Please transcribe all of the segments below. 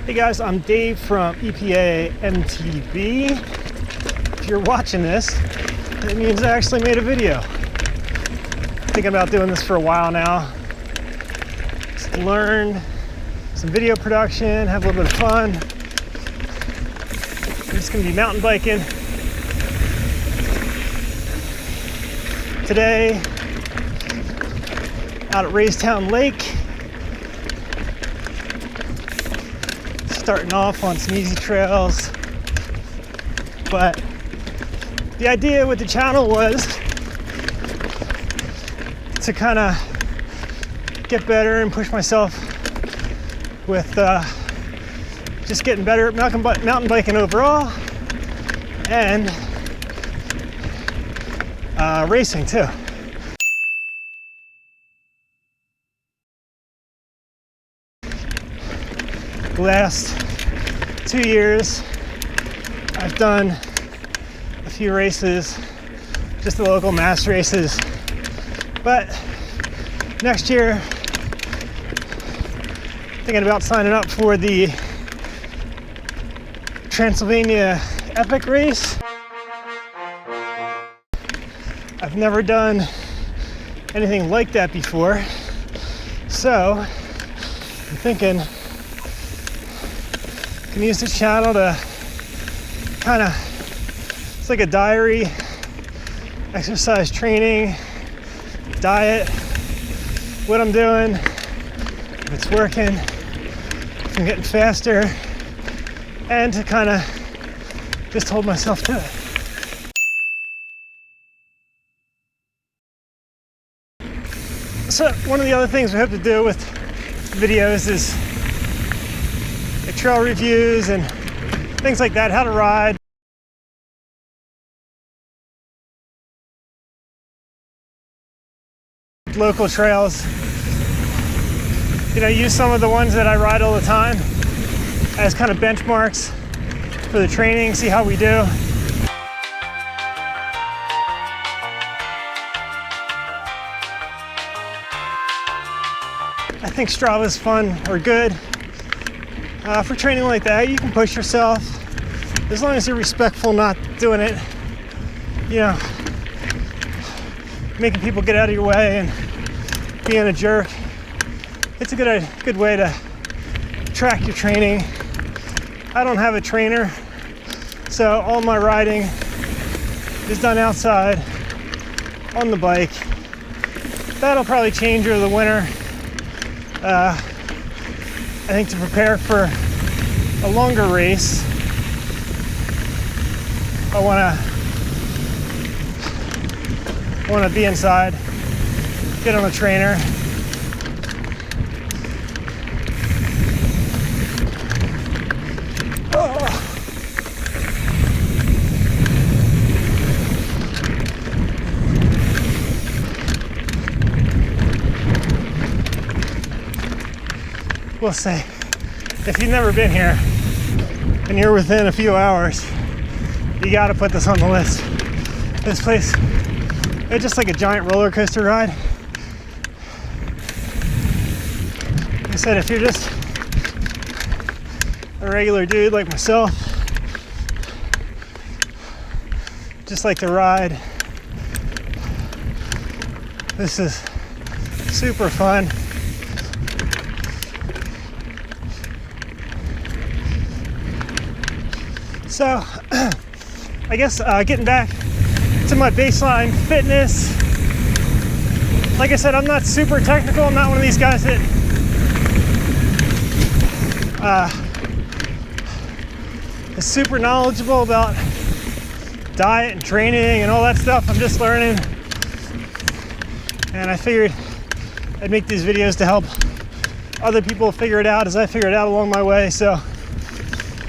Hey guys, I'm Dave from EPA MTB. If you're watching this, it means I actually made a video. Thinking about doing this for a while now. Just learn some video production, have a little bit of fun. I'm just gonna be mountain biking today out at Raystown Lake. Starting off on some easy trails, but the idea with the channel was to kind of get better and push myself with just getting better at mountain biking overall and racing too. The last 2 years, I've done a few races, just the local mass races. But next year, thinking about signing up for the Transylvania Epic race. I've never done anything like that before, so I'm thinking I can use this channel to kind of, it's like a diary, exercise training, diet, what I'm doing, if it's working, if I'm getting faster, and to kind of just hold myself to it. So one of the other things we hope to do with videos is trail reviews and things like that, how to ride. Local trails. You know, use some of the ones that I ride all the time as kind of benchmarks for the training, see how we do. I think Strava's fun or good. For training like that, you can push yourself as long as you're respectful, not doing it, you know, making people get out of your way and being a jerk. It's a good way to track your training. I don't have a trainer, so all my riding is done outside on the bike. That'll probably change over the winter. I think to prepare for a longer race, I want to be inside, get on a trainer. We'll say, if you've never been here and you're within a few hours, you got to put this on the list. This place, it's just like a giant roller coaster ride. Like I said, if you're just a regular dude like myself, just like to ride, this is super fun. So, I guess getting back to my baseline fitness. Like I said, I'm not super technical. I'm not one of these guys that is super knowledgeable about diet and training and all that stuff. I'm just learning. And I figured I'd make these videos to help other people figure it out as I figure it out along my way. So,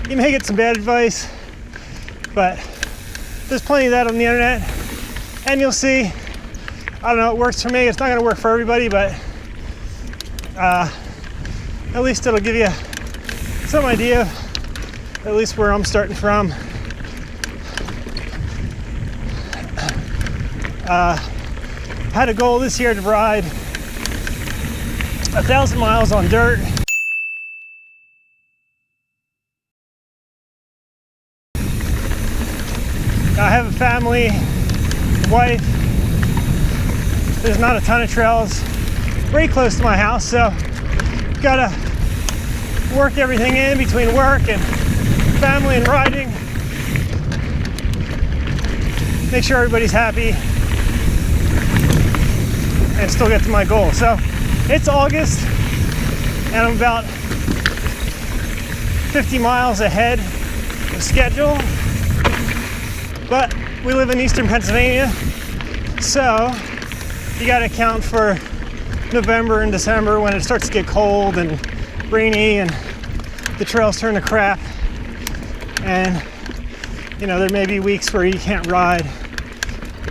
you may get some bad advice, but there's plenty of that on the internet, and you'll see, I don't know, it works for me. It's not going to work for everybody, but at least it'll give you some idea of at least where I'm starting from. Had a goal this year to ride 1,000 miles on dirt. I have a family, wife. There's not a ton of trails very close to my house, so gotta work everything in between work and family and riding. Make sure everybody's happy and still get to my goal. So it's August and I'm about 50 miles ahead of schedule, but we live in eastern Pennsylvania, so you got to account for November and December when it starts to get cold and rainy and the trails turn to crap, and you know, there may be weeks where you can't ride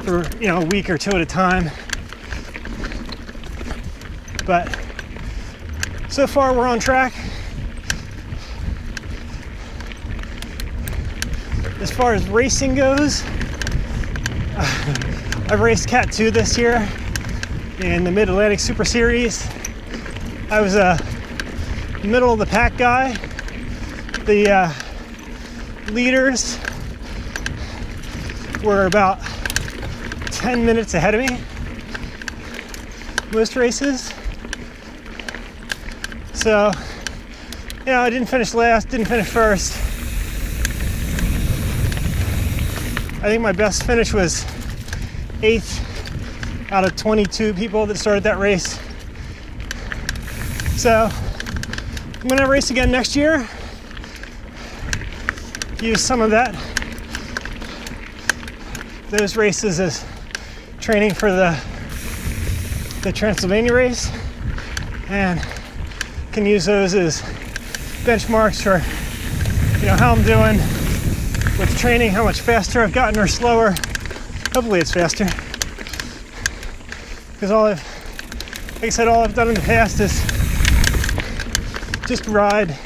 for, you know, a week or two at a time, but so far we're on track. As far as racing goes, I've raced Cat 2 this year in the Mid-Atlantic Super Series. I was a middle of the pack guy. The leaders were about 10 minutes ahead of me most races. So, you know, I didn't finish last, didn't finish first. I think my best finish was 8th out of 22 people that started that race. So I'm gonna race again next year. Use some of those races as training for the Transylvania race, and can use those as benchmarks for, you know, how I'm doing with training, how much faster I've gotten or slower. Hopefully it's faster, because like I said, all I've done in the past is just ride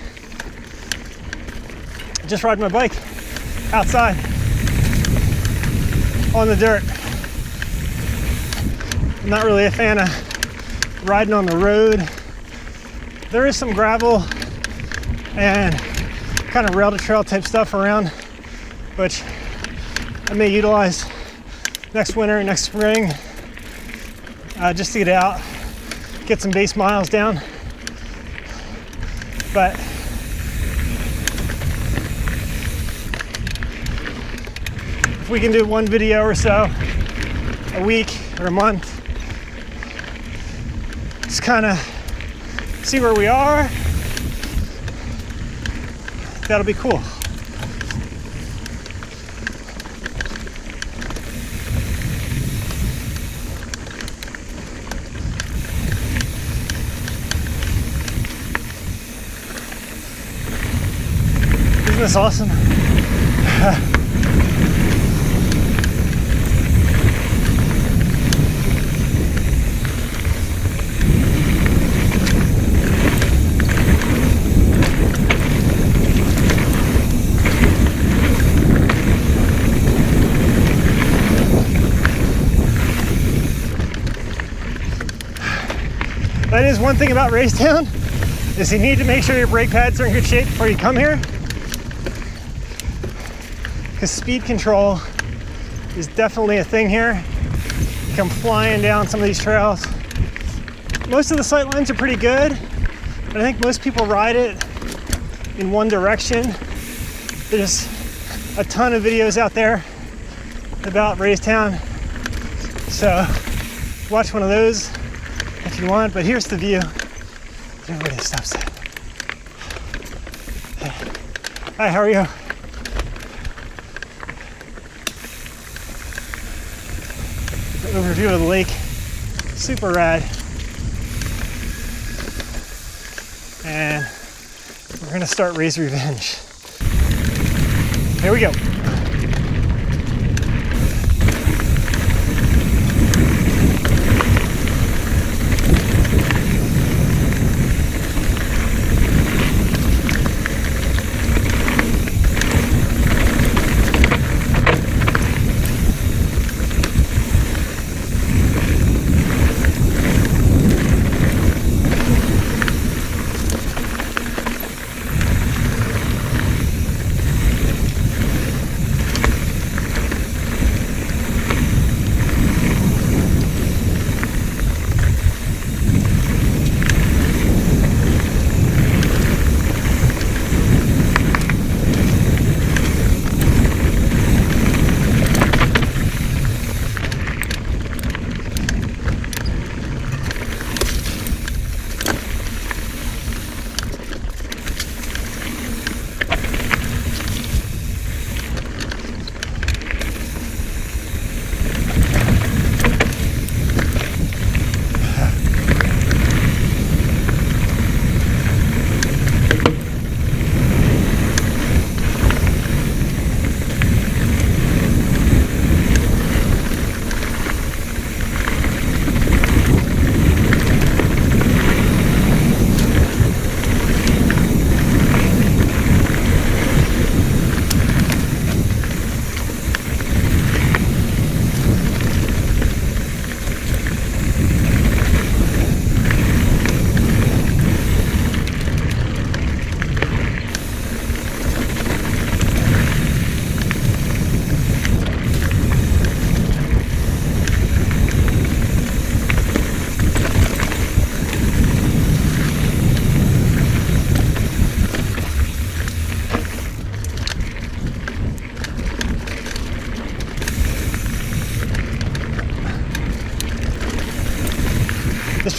my bike outside on the dirt. I'm not really a fan of riding on the road. There is some gravel and kind of rail to trail type stuff around, which I may utilize next winter, next spring, just to get out, get some base miles down. But if we can do one video or so a week or a month, just kind of see where we are, that'll be cool. Isn't this awesome? That is one thing about Raystown, is you need to make sure your brake pads are in good shape before you come here, because speed control is definitely a thing here. You come flying down some of these trails. Most of the sight lines are pretty good, but I think most people ride it in one direction. There's a ton of videos out there about Raystown, so watch one of those if you want. But here's the view. Everybody stops. Hi, how are you? Overview of the lake, super rad. And we're gonna start Race Revenge. Here we go.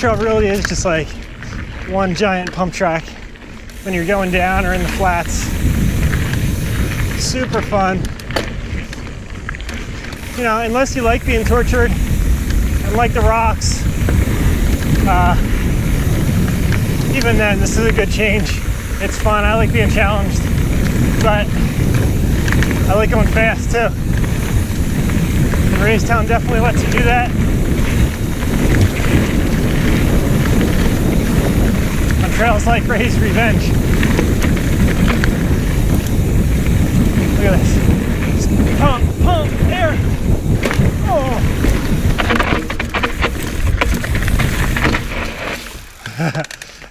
trail really is just like one giant pump track when you're going down or in the flats. Super fun. You know, unless you like being tortured and like the rocks, even then, this is a good change. It's fun. I like being challenged, but I like going fast too. And Raystown definitely lets you do that. On trails like Ray's Revenge. Look at this. Just pump, air. Oh.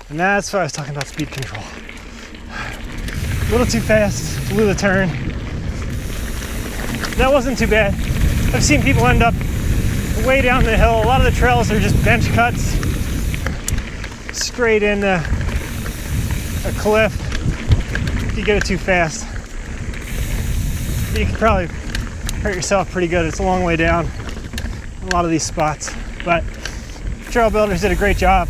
And that's why I was talking about speed control. A little too fast, blew the turn. That wasn't too bad. I've seen people end up way down the hill. A lot of the trails are just bench cuts, straight into a cliff. If you get it too fast, you can probably hurt yourself pretty good. It's a long way down in a lot of these spots, but trail builders did a great job.